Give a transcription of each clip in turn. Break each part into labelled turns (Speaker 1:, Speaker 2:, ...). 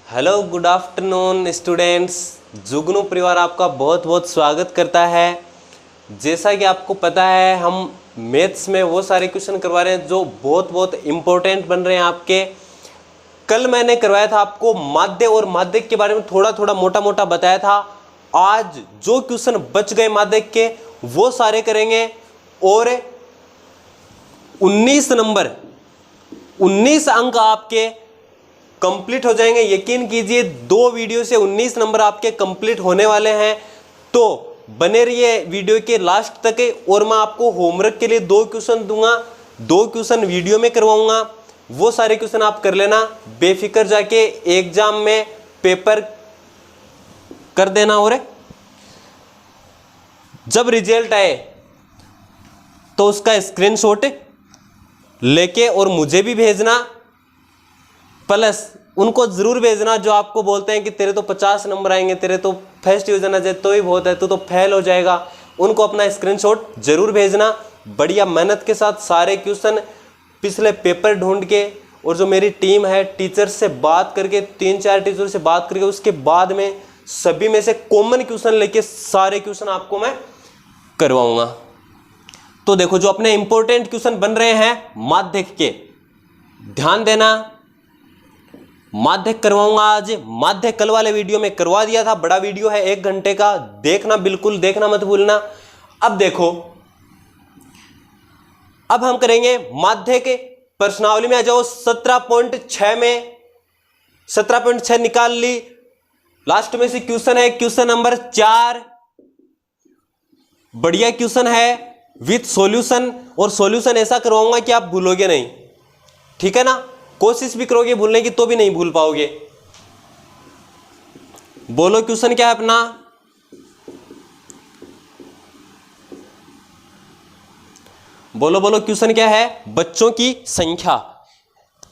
Speaker 1: Hello good afternoon students. जुगनू परिवार आपका बहुत बहुत स्वागत करता है। जैसा कि आपको पता है हम मैथ्स में वो सारे क्वेश्चन करवा रहे हैं जो बहुत बहुत इम्पोर्टेंट बन रहे हैं आपके। कल मैंने करवाया था आपको माध्य और माध्यक के बारे में थोड़ा थोड़ा मोटा मोटा बताया था। आज जो क्वेश्चन बच गए माध्यक के वो सारे करेंगे और 19 नंबर 19 अंक आपके कंप्लीट हो जाएंगे। यकीन कीजिए 2 वीडियो से 19 नंबर आपके कंप्लीट होने वाले हैं। तो बने रहिए वीडियो के लास्ट तक और मैं आपको होमवर्क के लिए 2 क्वेश्चन दूंगा, 2 क्वेश्चन वीडियो में करवाऊंगा। वो सारे क्वेश्चन आप कर लेना, बेफिक्र जाके एग्जाम में पेपर कर देना। और जब रिजल्ट आए तो उसका स्क्रीनशॉट लेके और मुझे भी भेजना, प्लस उनको जरूर भेजना जो आपको बोलते हैं कि तेरे तो 50 नंबर आएंगे, तेरे तो फर्स्ट डिवीजन आ जाए तो ही बहुत है, तू तो फेल हो जाएगा। उनको अपना स्क्रीनशॉट जरूर भेजना। बढ़िया मेहनत के साथ सारे क्वेश्चन पिछले पेपर ढूंढ के और जो मेरी टीम है टीचर से बात करके 3-4 टीचर से बात करके उसके बाद में सभी में से कॉमन क्वेश्चन लेके सारे क्वेश्चन आपको मैं करवाऊंगा। तो देखो जो अपने इंपॉर्टेंट क्वेश्चन बन रहे हैं माध्यक के, ध्यान देना। माध्यक करवाऊंगा आज। माध्यक कल वाले वीडियो में करवा दिया था, बड़ा वीडियो है 1 घंटे का, देखना, बिल्कुल देखना मत भूलना। अब देखो, अब हम करेंगे माध्यक। प्रश्नावली में आ जाओ। 17.6 में 17.6 निकाल ली। लास्ट में से क्वेश्चन है क्वेश्चन नंबर 4। बढ़िया क्वेश्चन है विथ सॉल्यूशन, और सॉल्यूशन ऐसा करवाऊंगा कि आप भूलोगे नहीं, ठीक है ना। कोशिश भी करोगे भूलने की तो भी नहीं भूल पाओगे। बोलो क्वेश्चन क्या है अपना। बोलो बोलो क्वेश्चन क्या है। बच्चों की संख्या।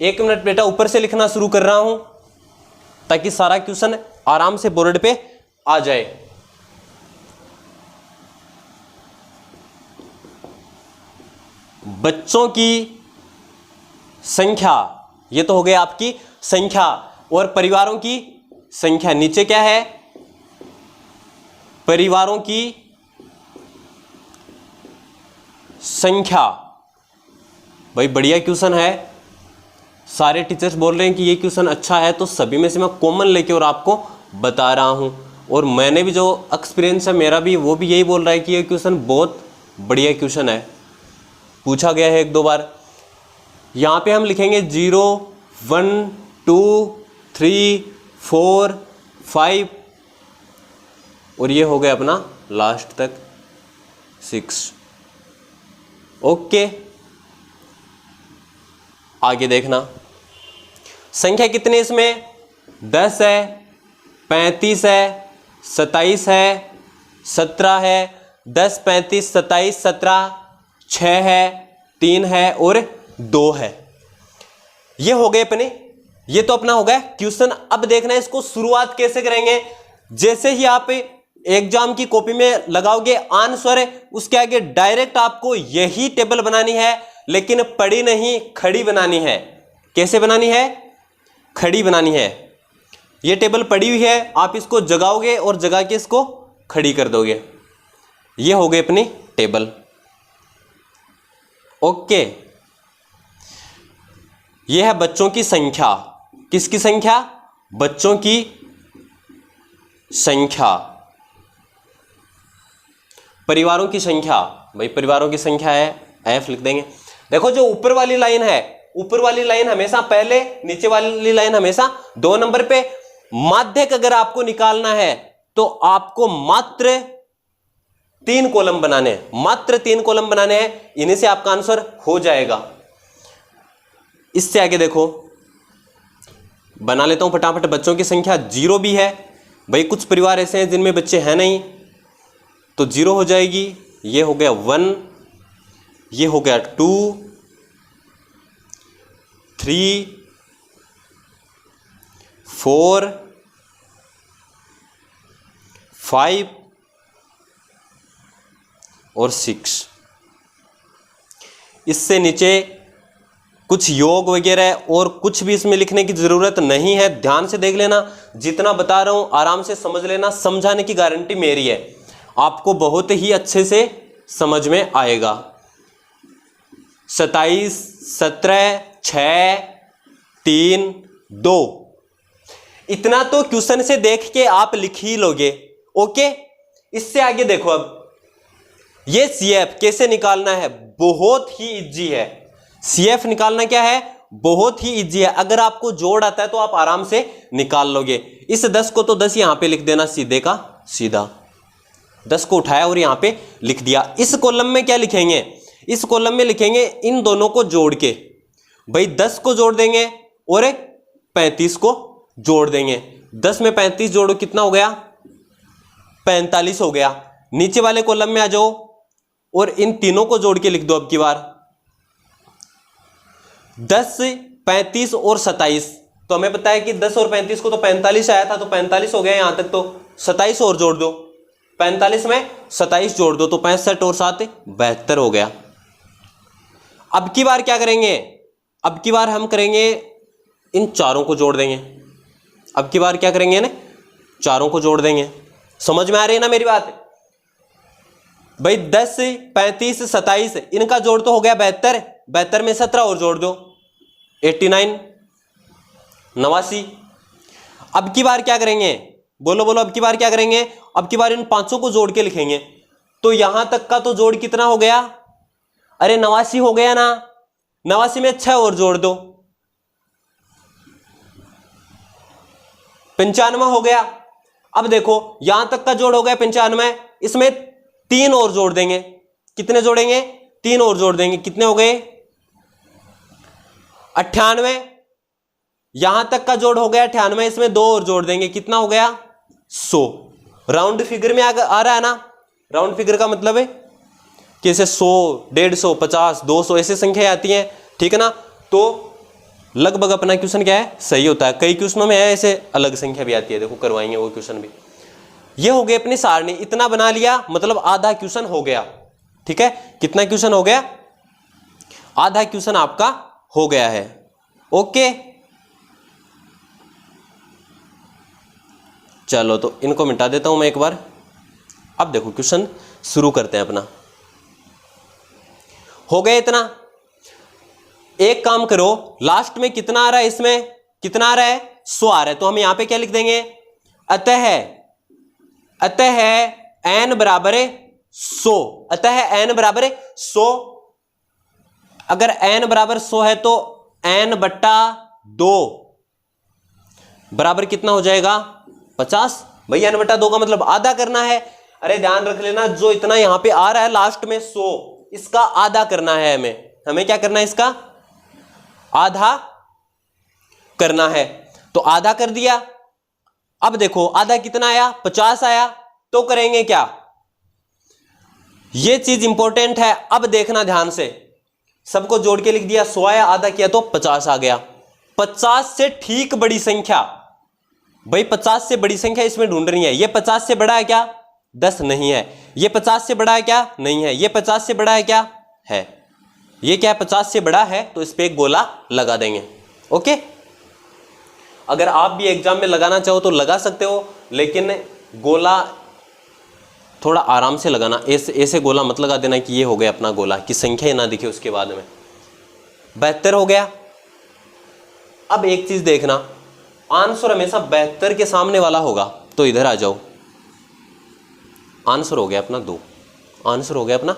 Speaker 1: 1 मिनट बेटा, ऊपर से लिखना शुरू कर रहा हूं ताकि सारा क्वेश्चन आराम से बोर्ड पे आ जाए। बच्चों की संख्या, ये तो हो गया आपकी संख्या। और परिवारों की संख्या नीचे क्या है, परिवारों की संख्या। भाई बढ़िया क्वेश्चन है, सारे टीचर्स बोल रहे हैं कि ये क्वेश्चन अच्छा है, तो सभी में से मैं कॉमन लेके और आपको बता रहा हूं। और मैंने भी जो एक्सपीरियंस है मेरा भी, वो भी यही बोल रहा है कि ये क्वेश्चन बहुत बढ़िया क्वेश्चन है, पूछा गया है 1-2 बार। यहां पे हम लिखेंगे 0 1 2 3 4 5 और ये हो गया अपना लास्ट तक 6। ओके, आगे देखना। संख्या कितनी इसमें, 10 है, 35 है, 27 है, 17 है। 10 35 27 17, 6 है, 3 है और 2 है। ये हो गए अपने, ये तो अपना हो गया क्वेश्चन। अब देखना है इसको शुरुआत कैसे करेंगे। जैसे ही आप एग्जाम की कॉपी में लगाओगे आंसर, उसके आगे डायरेक्ट आपको यही टेबल बनानी है, लेकिन पड़ी नहीं, खड़ी बनानी है। कैसे बनानी है, खड़ी बनानी है। ये टेबल पड़ी हुई है, आप इसको जगाओगे और जगा के इसको खड़ी कर दोगे। ये हो गई अपनी टेबल। ओके, यह है बच्चों की संख्या। किसकी संख्या, बच्चों की संख्या। परिवारों की संख्या, भाई परिवारों की संख्या है, एफ लिख देंगे। देखो जो ऊपर वाली लाइन है, ऊपर वाली लाइन हमेशा पहले, नीचे वाली लाइन हमेशा 2 नंबर पे। माध्यक अगर आपको निकालना है तो आपको मात्र 3 कॉलम बनाने हैं, मात्र 3 कॉलम बनाने हैं, इन्हीं से आपका आंसर हो जाएगा। इससे आगे देखो, बना लेता हूं फटाफट। बच्चों की संख्या 0 भी है, भाई कुछ परिवार ऐसे हैं जिनमें बच्चे हैं नहीं, तो 0 हो जाएगी। ये हो गया 1, ये हो गया 2 3 4 5 और 6। इससे नीचे कुछ योग वगैरह और कुछ भी इसमें लिखने की जरूरत नहीं है। ध्यान से देख लेना, जितना बता रहा हूं आराम से समझ लेना, समझाने की गारंटी मेरी है, आपको बहुत ही अच्छे से समझ में आएगा। 27, 17, 6, 3, 2 इतना तो क्वेश्चन से देख के आप लिख ही लोगे। ओके, इससे आगे देखो, अब ये CF कैसे निकालना है, बहुत ही इजी है। CF निकालना क्या है, बहुत ही इजी है। अगर आपको जोड़ आता है तो आप आराम से निकाल लोगे। इस 10 को तो 10 यहां पे लिख देना, सीधे का सीधा 10 को उठाया और यहां पे लिख दिया। इस कॉलम में क्या लिखेंगे, इस कॉलम में लिखेंगे इन दोनों को जोड़ के, भाई 10 को जोड़ देंगे और 35 को जोड़ देंगे। 10 में 35 जोड़ो, कितना हो गया, 45 हो गया। नीचे वाले कॉलम में आ जाओ और इन तीनों को जोड़ के लिख दो अब की बार। 10, 35 और 27, तो हमें पता है कि 10 और 35 को तो 45 आया था, तो 45 हो गया यहां तक। तो 27 और जोड़ दो, 45 में 27 जोड़ दो, तो 65 और 7 72 हो गया। अब की बार क्या करेंगे, अब की बार हम करेंगे इन चारों को जोड़ देंगे। अब की बार क्या करेंगे ना, चारों को जोड़ देंगे। समझ में आ रही है ना मेरी बात भाई। 10, 35, 27 इनका जोड़ तो हो गया 72, 72 में 17 और जोड़ दो 89, 89। अब की बार क्या करेंगे, बोलो बोलो, अब की बार क्या करेंगे, अब की बार इन पांचों को जोड़ के लिखेंगे। तो यहां तक का तो जोड़ कितना हो गया, अरे 89 हो गया ना, 89 में 6 और जोड़ दो 95 हो गया। अब देखो यहां तक का जोड़ हो गया 95, इसमें 3 और जोड़ देंगे, कितने जोड़ेंगे, 3 और जोड़ देंगे, कितने हो गए 98। यहां तक का जोड़ हो गया 98, इसमें 2 और जोड़ देंगे, कितना हो गया 100। राउंड फिगर में आ रहा है ना, राउंड फिगर का मतलब है कि ऐसे 100, 150, 50, 200 ऐसी संख्या आती हैं, ठीक है ना। तो लगभग अपना क्वेश्चन क्या है, सही होता है। कई क्वेश्चनों में है ऐसे अलग संख्या भी आती है, देखो करवाएंगे वो क्वेश्चन भी। ये हो गई अपनी सारणी, इतना बना लिया मतलब आधा क्वेश्चन हो गया, ठीक है। कितना क्वेश्चन हो गया, आधा क्वेश्चन आपका हो गया है। ओके, चलो तो इनको मिटा देता हूं मैं एक बार। अब देखो क्वेश्चन शुरू करते हैं अपना। हो गया इतना, एक काम करो, लास्ट में कितना आ रहा है, इसमें कितना आ रहा है 100 आ रहा है, तो हम यहां पे क्या लिख देंगे, अतः n बराबर 100, अतः n बराबर 100। अगर n बराबर 100 है तो n बट्टा 2 बराबर कितना हो जाएगा 50। भाई n बट्टा 2 का मतलब आधा करना है। अरे ध्यान रख लेना, जो इतना यहां पे आ रहा है लास्ट में 100, इसका आधा करना है हमें क्या करना है, इसका आधा करना है। तो आधा कर दिया। अब देखो आधा कितना आया, 50 आया। तो करेंगे क्या, ये चीज इंपॉर्टेंट है, अब देखना ध्यान से। सबको जोड़ के लिख दिया, 100 आया, आधा किया तो 50 आ गया। 50 से ठीक बड़ी संख्या, भाई 50 से बड़ी संख्या इसमें ढूंढनी है। ये 50 से बड़ा है क्या, 10 नहीं है। ये 50 से बड़ा है क्या, नहीं है। ये 50 से बड़ा है क्या, है। ये क्या 50 से बड़ा है, तो इस पे एक गोला लगा देंगे। ओके, अगर आप भी एग्जाम में लगाना चाहो तो लगा सकते हो, लेकिन गोला थोड़ा आराम से लगाना, ऐसे गोला मत लगा देना कि ये हो गया अपना गोला, कि संख्या ही ना दिखे उसके बाद में। 72 हो गया। अब एक चीज देखना, आंसर हमेशा 72 के सामने वाला होगा, तो इधर आ जाओ। आंसर हो गया अपना 2, आंसर हो गया अपना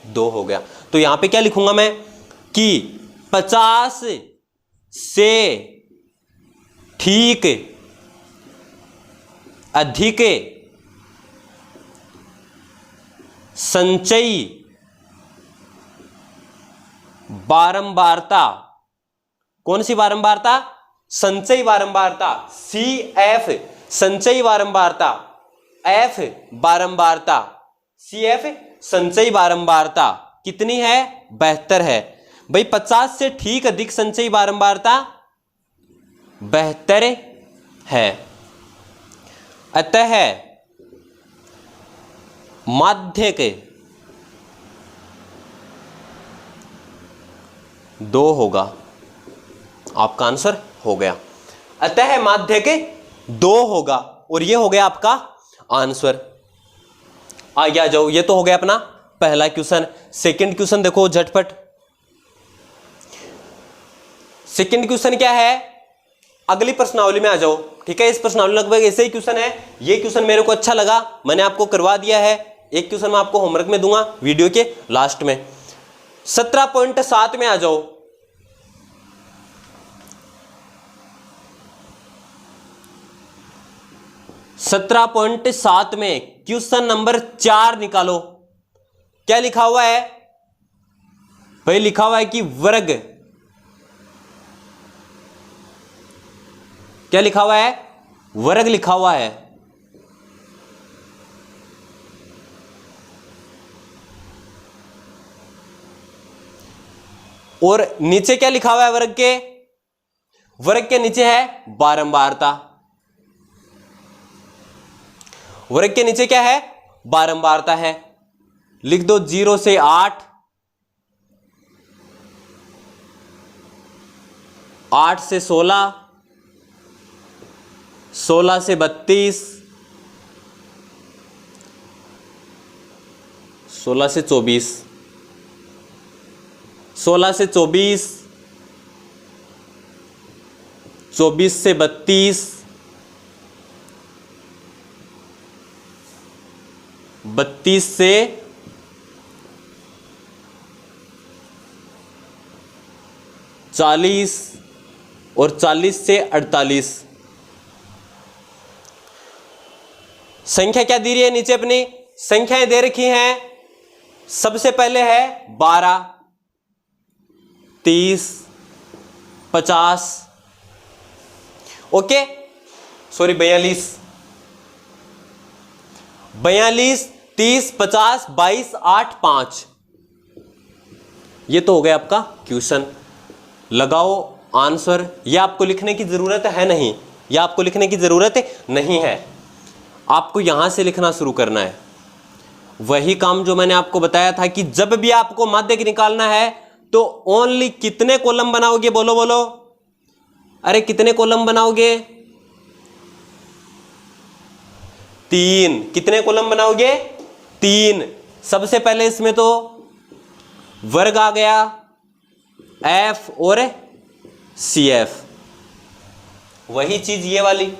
Speaker 1: 2 हो गया। तो यहां पे क्या लिखूंगा मैं कि 50 से ठीक अधिक संचयी बारंबारता, कौन सी बारंबारता, संचयी बारंबारता, CF संचयी बारंबारता, F बारंबारता, CF संचयी बारंबारता कितनी है, 72 है। भाई 50 से ठीक अधिक संचयी बारंबारता 72 है। अतः माध्यक 2 होगा। आपका आंसर हो गया। अतः माध्यक 2 होगा और ये हो गया आपका आंसर। आगे आ जाओ, ये तो हो गया अपना पहला क्वेश्चन। सेकंड क्वेश्चन देखो झटपट। सेकंड क्वेश्चन क्या है, अगली प्रश्नावली में आ जाओ। ठीक है, इस प्रश्नावली लगभग ऐसे ही क्वेश्चन है। ये क्वेश्चन मेरे को अच्छा लगा, मैंने आपको करवा दिया है। एक क्वेश्चन मैं आपको होमवर्क में दूंगा वीडियो के लास्ट में। 17.7 में आ जाओ। सत्रह पॉइंट 7 में क्वेश्चन नंबर 4 निकालो। क्या लिखा हुआ है भाई? लिखा हुआ है कि वर्ग, क्या लिखा हुआ है? वर्ग लिखा हुआ है। और नीचे क्या लिखा हुआ है? वर्ग के, वर्ग के नीचे है बारंबारता। वर्ग के नीचे क्या है? बारंबारता है। लिख दो 0 से 8, 8 से 16, 16 से 32, 16 से 24, 16 से 24, 24 से 32, 32 से 40 और 40 से 48। संख्या क्या दी रही है? नीचे अपनी संख्याएं दे रखी हैं। सबसे पहले है 12, 30, 50, ओके, सॉरी 42, 42, 30, 50, 22, 8, 5। ये तो हो गया आपका क्वेश्चन। लगाओ आंसर। ये आपको लिखने की जरूरत है नहीं, ये आपको लिखने की जरूरत नहीं है, आपको यहां से लिखना शुरू करना है। वही काम जो मैंने आपको बताया था कि जब भी आपको माध्यक निकालना है तो ओनली कितने कॉलम बनाओगे? बोलो बोलो, अरे कितने कॉलम बनाओगे? 3। कितने कॉलम बनाओगे? 3। सबसे पहले इसमें तो वर्ग आ गया, एफ और CF, वही चीज ये वाली,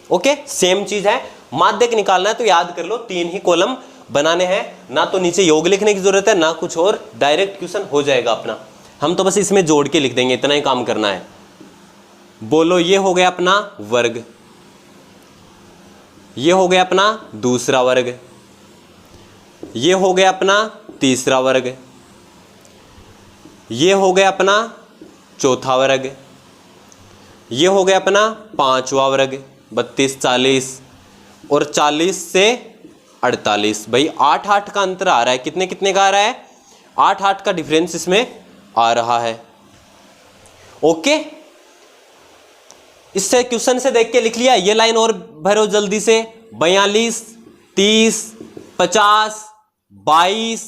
Speaker 1: ओके, सेम चीज है। माध्यक निकालना है तो याद कर लो 3 ही कॉलम बनाने हैं, ना तो नीचे योग लिखने की जरूरत है ना कुछ और, डायरेक्ट क्वेश्चन हो जाएगा अपना। हम तो बस इसमें जोड़ के लिख देंगे, इतना ही काम करना है। बोलो, ये हो गया अपना वर्ग, ये हो गया अपना दूसरा वर्ग, ये हो गया अपना तीसरा वर्ग, ये हो गया अपना चौथा वर्ग, ये हो गया अपना पांचवा वर्ग। 32, 40 और 40 से 48। भाई 8-8 का अंतर आ रहा है। कितने कितने का आ रहा है? 8-8 का डिफरेंस इसमें आ रहा है। ओके, इससे क्वेश्चन से देख के लिख लिया। ये लाइन और भरो जल्दी से। 42, 30, 50, 22,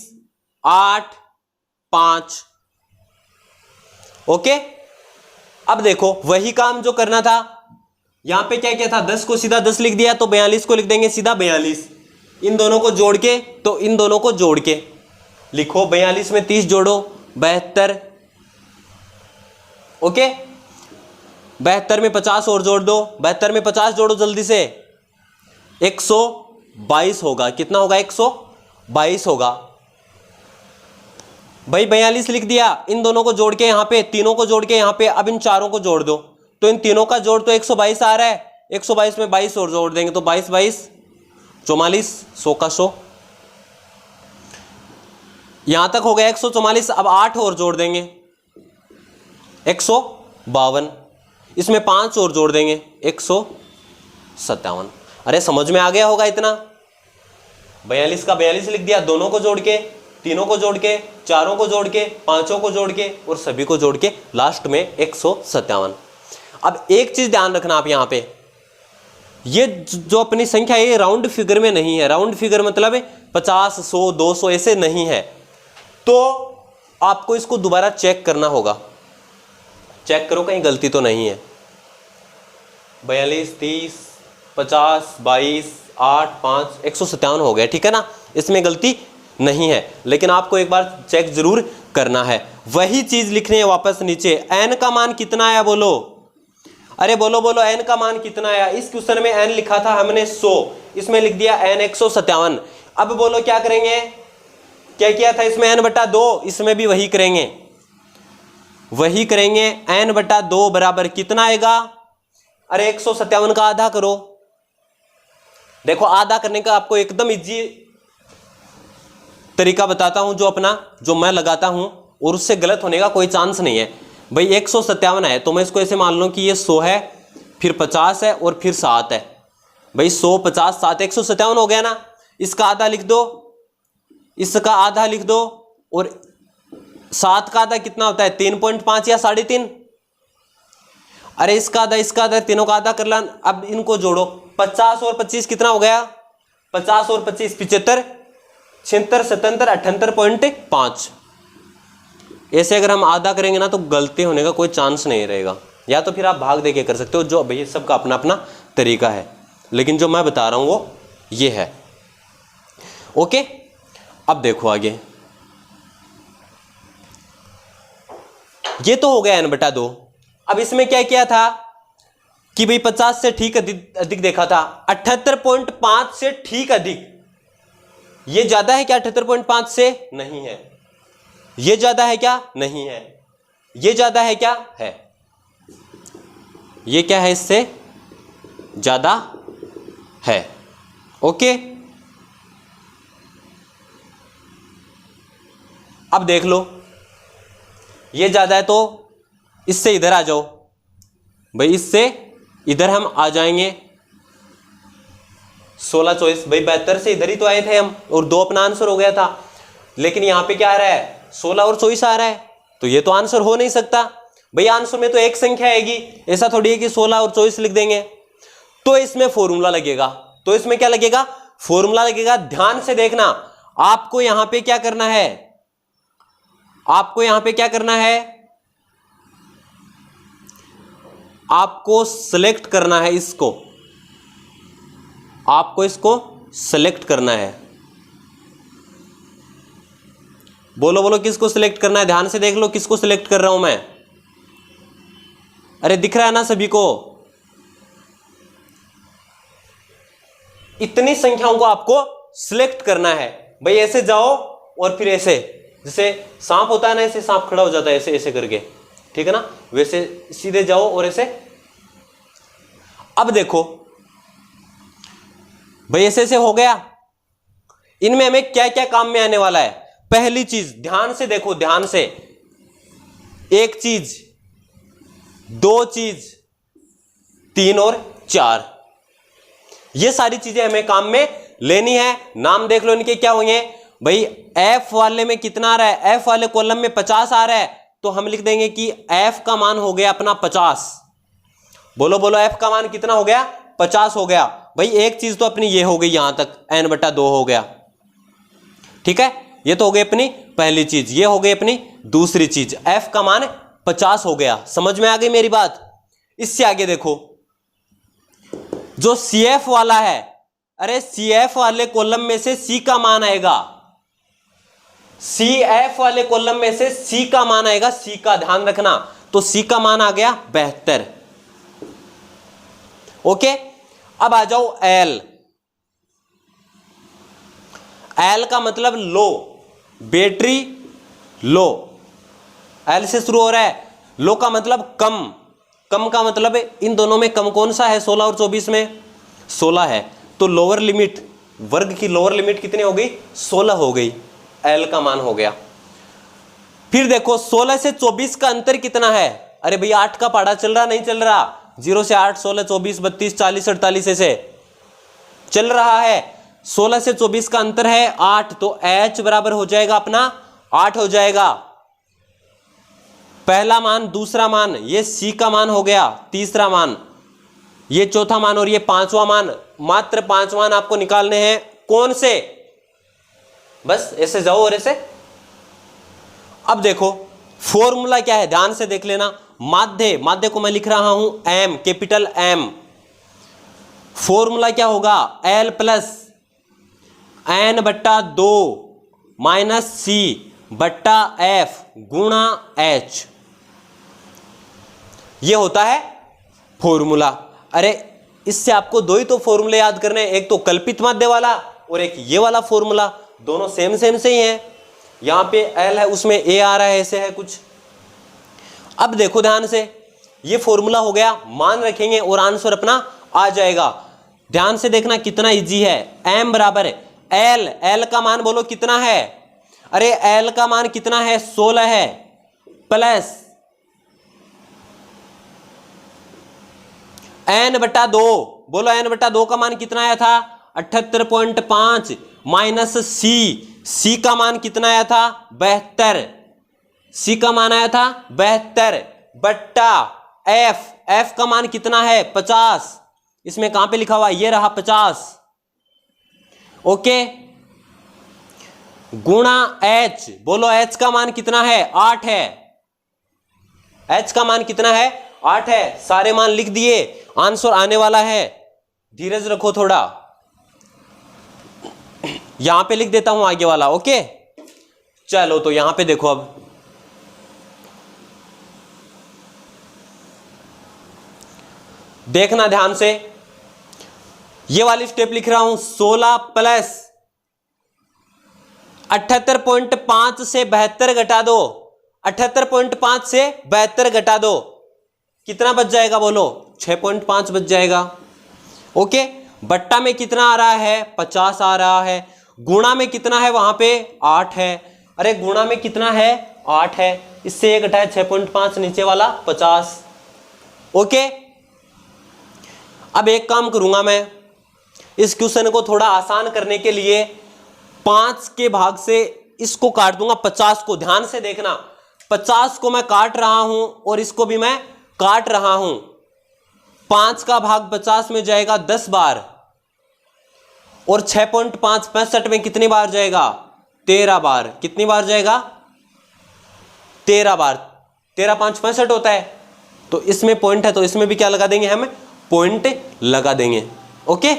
Speaker 1: 8, 5। ओके, अब देखो वही काम जो करना था, यहां पे क्या क्या था? 10 को सीधा 10 लिख दिया, तो 42 को लिख देंगे सीधा 42। इन दोनों को जोड़ के, तो इन दोनों को जोड़ के लिखो। 42 में 30 जोड़ो, 72। ओके, 72 में 50 और जोड़ दो, 72 में 50 जोड़ो जल्दी से, 122 होगा। कितना होगा? 122 होगा। भाई 42 लिख दिया, इन दोनों को जोड़ के यहां पे, तीनों को जोड़ के यहां पे, अब इन चारों को जोड़ दो, तो इन तीनों का जोड़ तो 122 आ रहा है। 122 में 22 और जोड़ देंगे तो 22, 22, 44, 100 का 100। यहां तक हो गया 144। अब 8 और जोड़ देंगे, 152। इसमें 5 और जोड़ देंगे, 157। अरे समझ में आ गया होगा इतना। 42 का 42 लिख दिया, दोनों को जोड़ के, तीनों को जोड़ के, चारों को जोड़ के, पांचों को जोड़ के और सभी को जोड़ के लास्ट में 157। अब एक चीज ध्यान रखना आप यहां पे, ये जो अपनी संख्या है ये राउंड फिगर में नहीं है। राउंड फिगर मतलब 50, 100, 200 ऐसे नहीं है, तो आपको इसको दोबारा चेक करना होगा। चेक करो कहीं गलती तो नहीं है। 42, 30, 50, 22, 8, 5, 157 हो गया, ठीक है ना, इसमें गलती नहीं है। लेकिन आपको एक बार चेक जरूर करना है। वही चीज लिखनी है वापस नीचे। n का मान कितना आया बोलो, अरे बोलो बोलो n का मान कितना आया। इस क्वेश्चन में n लिखा था हमने 100, इसमें लिख दिया n 157। अब बोलो क्या करेंगे, क्या किया था इसमें n/2, इसमें भी वही करेंगे, वही करेंगे। n/2 बराबर कितना आएगा, अरे 157 का आधा करो। देखो आधा करने का आपको एकदम इजी तरीका बताता हूं, जो मैं लगाता हूं, और उससे गलत होने का कोई चांस नहीं है। भाई 157 है तो मैं इसको ऐसे मान लूं कि ये 100 है, फिर 50 है और फिर 7 है। भाई 100, 50, 7, 157 हो गया ना। इसका आधा लिख दो, इसका आधा लिख दो, और 7 का आधा कितना होता है, 3.5 या 3.5। अरे इसका आधा, तीनों का आधा कर ला। अब इनको जोड़ो, 50 और 25 कितना हो गया, 50 और 25 75, 76, 77, 78.5। ऐसे अगर हम आधा करेंगे ना तो गलती होने का कोई चांस नहीं रहेगा। या तो फिर आप भाग दे के कर सकते हो, जो भैया सबका अपना अपना तरीका है, लेकिन जो मैं बता रहा हूं वो ये है। ओके, अब देखो आगे, ये तो हो गया n/2। अब इसमें क्या किया था कि भाई 50 से ठीक अधिक देखा था, 78.5 से ठीक अधिक। ये ज्यादा है क्या 78.5 से, नहीं है। ये ज्यादा है क्या, नहीं है। ये ज्यादा है क्या, है। ये क्या है, इससे ज्यादा है। ओके, अब देख लो, ये ज्यादा है तो इससे इधर आ जाओ। भाई इससे इधर हम आ जाएंगे, 16, 24। भाई 72 से इधर ही तो आए थे हम, और 2 अपना आंसर हो गया था। लेकिन यहां पे क्या आ रहा है, 16 और 24 आ रहा है, तो ये तो आंसर हो नहीं सकता। भाई आंसर में तो एक संख्या आएगी, ऐसा थोड़ी है कि 16 और 24 लिख देंगे। तो इसमें फॉर्मूला लगेगा। तो इसमें क्या लगेगा, फॉर्मूला लगेगा। ध्यान से देखना, आपको यहां पे क्या करना है, आपको यहां पे क्या करना है, आपको सिलेक्ट करना है इसको, आपको इसको सिलेक्ट करना है। बोलो बोलो किसको सिलेक्ट करना है, ध्यान से देख लो किसको सिलेक्ट कर रहा हूं मैं। अरे दिख रहा है ना सभी को, इतनी संख्याओं को आपको सिलेक्ट करना है। भाई ऐसे जाओ और फिर ऐसे, जैसे सांप होता है ना, ऐसे सांप खड़ा हो जाता है ऐसे ऐसे करके, ठीक है ना, वैसे सीधे जाओ और ऐसे। अब देखो भाई ऐसे ऐसे हो गया। इनमें हमें क्या क्या काम में आने वाला है। पहली चीज ध्यान से देखो, ध्यान से, 1 चीज, 2 चीज, 3 और 4, ये सारी चीजें हमें काम में लेनी है। नाम देख लो इनके क्या होंगे। भाई एफ वाले में कितना आ रहा है, एफ वाले कॉलम में 50 आ रहा है, तो हम लिख देंगे कि एफ का मान हो गया अपना 50। बोलो बोलो, एफ का मान कितना हो गया, 50 हो गया। भाई एक चीज तो अपनी ये हो गई, यहां तक n/2 हो गया, ठीक है। ये तो हो गई अपनी पहली चीज, ये हो गई अपनी दूसरी चीज, एफ का मान 50 हो गया। समझ में आ गई मेरी बात। इससे आगे देखो, जो CF वाला है, अरे CF वाले कॉलम में से C का मान आएगा, CF वाले कॉलम में से C का मान आएगा, C का ध्यान रखना। तो C का मान आ गया 72। ओके, अब आ जाओ L। L का मतलब लो, बैटरी लो, L से शुरू हो रहा है। लो का मतलब कम, कम का मतलब इन दोनों में कम कौन सा है, 16 और 24 में 16 है। तो लोअर लिमिट, वर्ग की लोअर लिमिट कितनी हो गई, 16 हो गई, L का मान हो गया। फिर देखो 16 से 24 का अंतर कितना है। अरे भैया 8 का पहाड़ा चल रहा, नहीं चल रहा, 0 से 8, 16, 24, 32, 40, 48 ऐसे चल रहा है। 16 से 24 का अंतर है 8, तो H बराबर हो जाएगा अपना 8 हो जाएगा। पहला मान, दूसरा मान, ये C का मान हो गया, तीसरा मान, ये चौथा मान और ये 5वां मान। मात्र 5 मान आपको निकालने हैं। कौन से, बस ऐसे जाओ और ऐसे। अब देखो फॉर्मूला क्या है, ध्यान से देख लेना। माध्य, माध्य को मैं लिख रहा हूं एम, कैपिटल एम। फॉर्मूला क्या होगा, एल प्लस एन बट्टा 2 माइनस सी बट्टा एफ गुणा एच, ये होता है फॉर्मूला। अरे इससे आपको दो ही तो फॉर्मूले याद करने हैं, एक तो कल्पित माध्य वाला और एक ये वाला फॉर्मूला, दोनों सेम सेम से ही है। यहां पे एल है, उसमें ए आ रहा है, ऐसे है कुछ। अब देखो ध्यान से, ये फॉर्मूला हो गया, मान रखेंगे और आंसर अपना आ जाएगा। ध्यान से देखना कितना इजी है। एम बराबर एल, एल का मान बोलो कितना है, अरे एल का मान कितना है, 16 है, प्लस एन बटा 2, बोलो एन बटा 2 का मान कितना आया था, 78.5 माइनस सी का मान कितना आया था, 72, सी का मान आया था 72 बट्टा एफ का मान कितना है 50, इसमें कहां पे लिखा हुआ, ये रहा 50, ओके, गुणा एच, बोलो एच का मान कितना है, 8 है, एच का मान कितना है, 8 है। सारे मान लिख दिए, आंसर आने वाला है, धीरज रखो थोड़ा, यहां पे लिख देता हूं आगे वाला, ओके। चलो तो यहां पे देखो, अब देखना ध्यान से, ये वाली स्टेप लिख रहा हूं, 16 प्लस 78.5 से 72 घटा दो, 78.5 से 72 घटा दो, कितना बच जाएगा बोलो, 6.5 बच जाएगा, ओके। बट्टा में कितना आ रहा है, 50 आ रहा है, गुणा में कितना है, वहां पे 8 है, अरे गुणा में कितना है, 8 है, इससे एक घटाए 6.5, नीचे वाला 50, ओके। अब एक काम करूंगा मैं, इस क्वेश्चन को थोड़ा आसान करने के लिए 5 के भाग से इसको काट दूंगा, 50 को, ध्यान से देखना, 50 को मैं काट रहा हूं और इसको भी मैं काट रहा हूं। 5 का भाग 50 में जाएगा 10 बार, और 6.5 65 में कितनी बार जाएगा, 13 बार, कितनी बार जाएगा, 13 बार, 13 5 65 होता है, तो इसमें पॉइंट है तो इसमें भी क्या लगा देंगे, हम पॉइंट लगा देंगे, ओके।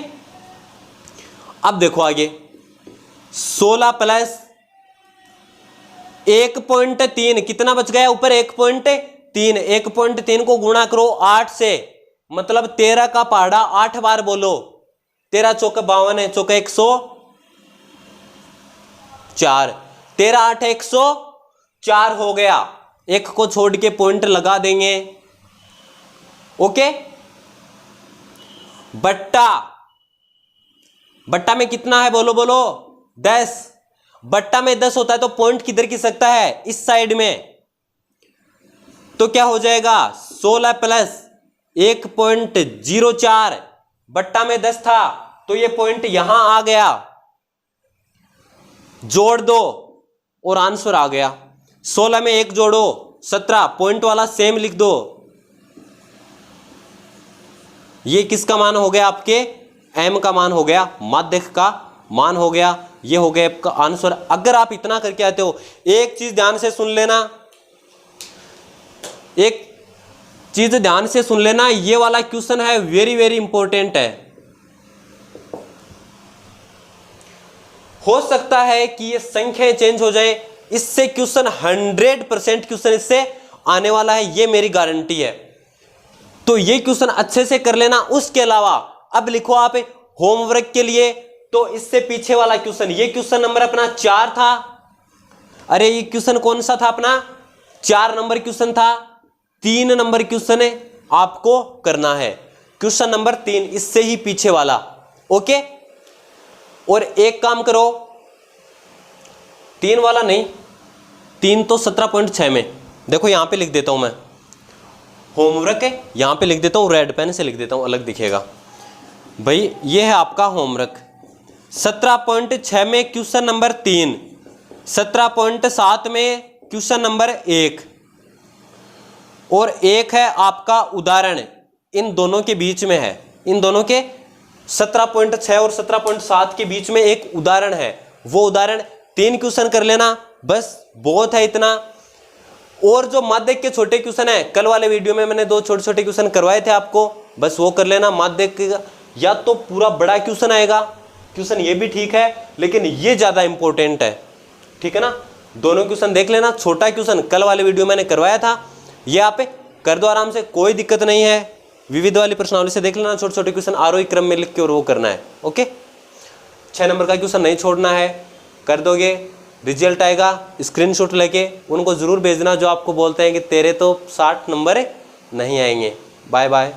Speaker 1: अब देखो आगे, 16 प्लस 1.3 कितना बच गया, ऊपर 1.3, 1.3 को गुणा करो 8 से, मतलब 13 का पहाड़ा 8 बार बोलो, 13 चौके 52 है, चौके 104, 13 8 104 हो गया, एक को छोड़ के पॉइंट लगा देंगे, ओके। बट्टा में कितना है, बोलो बोलो 10, बट्टा में 10 होता है तो पॉइंट किधर की सकता है, इस साइड में, तो क्या हो जाएगा, 16 प्लस 1.04, बट्टा में 10 था तो ये पॉइंट यहां आ गया, जोड़ दो और आंसर आ गया। 16 में 1 जोड़ो 17, पॉइंट वाला सेम लिख दो, ये किसका मान हो गया, आपके एम का मान हो गया, माध्यक का मान हो गया, ये हो गया आपका आंसर। अगर आप इतना करके आते हो, एक चीज ध्यान से सुन लेना, एक चीज ध्यान से सुन लेना, ये वाला क्वेश्चन है वेरी वेरी इंपॉर्टेंट है। हो सकता है कि ये संख्याएं चेंज हो जाए, इससे क्वेश्चन 100% क्वेश्चन इससे आने वाला है, ये मेरी गारंटी है। तो ये क्वेश्चन अच्छे से कर लेना। उसके अलावा अब लिखो आप होमवर्क के लिए, तो इससे पीछे वाला क्वेश्चन, ये क्वेश्चन नंबर अपना 4 था, अरे ये क्वेश्चन कौन सा था अपना, 4 नंबर क्वेश्चन था, 3 नंबर क्वेश्चन है आपको करना है, क्वेश्चन नंबर 3, इससे ही पीछे वाला, ओके। और एक काम करो, 3 वाला नहीं, 3 तो 17.6 में, देखो यहां पे लिख देता हूं मैं, होमवर्क है, यहां पे लिख देता हूं, रेड पेन से लिख देता हूं, अलग दिखेगा भाई, ये है आपका होमवर्क। 17.6 में क्वेश्चन नंबर 3, 17.7 में क्वेश्चन नंबर 1, और एक है आपका उदाहरण, इन दोनों के बीच में है, इन दोनों के 17.6 और 17.7 के बीच में एक उदाहरण है, वो उदाहरण 3 क्वेश्चन कर लेना, बस बहुत है इतना। और जो माध्यक के छोटे क्वेश्चन है, कल वाले वीडियो में मैंने 2 छोटे छोटे क्वेश्चन करवाए थे आपको, बस वो कर लेना। माध्यक का या तो पूरा बड़ा क्वेश्चन आएगा, क्वेश्चन ये भी ठीक है लेकिन ये ज्यादा इंपॉर्टेंट है, ठीक है ना। दोनों क्वेश्चन देख लेना। छोटा क्वेश्चन कल वाले वीडियो मैंने करवाया था, ये आप कर दो आराम से, कोई दिक्कत नहीं है। विविध वाली प्रश्नावली से देख लेना, छोटे छोटे क्वेश्चन आरोही क्रम में लिख के और वो करना है। ओके, 6 नंबर का क्वेश्चन नहीं छोड़ना है, कर दोगे। रिजल्ट आएगा, स्क्रीनशॉट लेके उनको जरूर भेजना जो आपको बोलते हैं कि तेरे तो 60 नंबर नहीं आएंगे। Bye bye.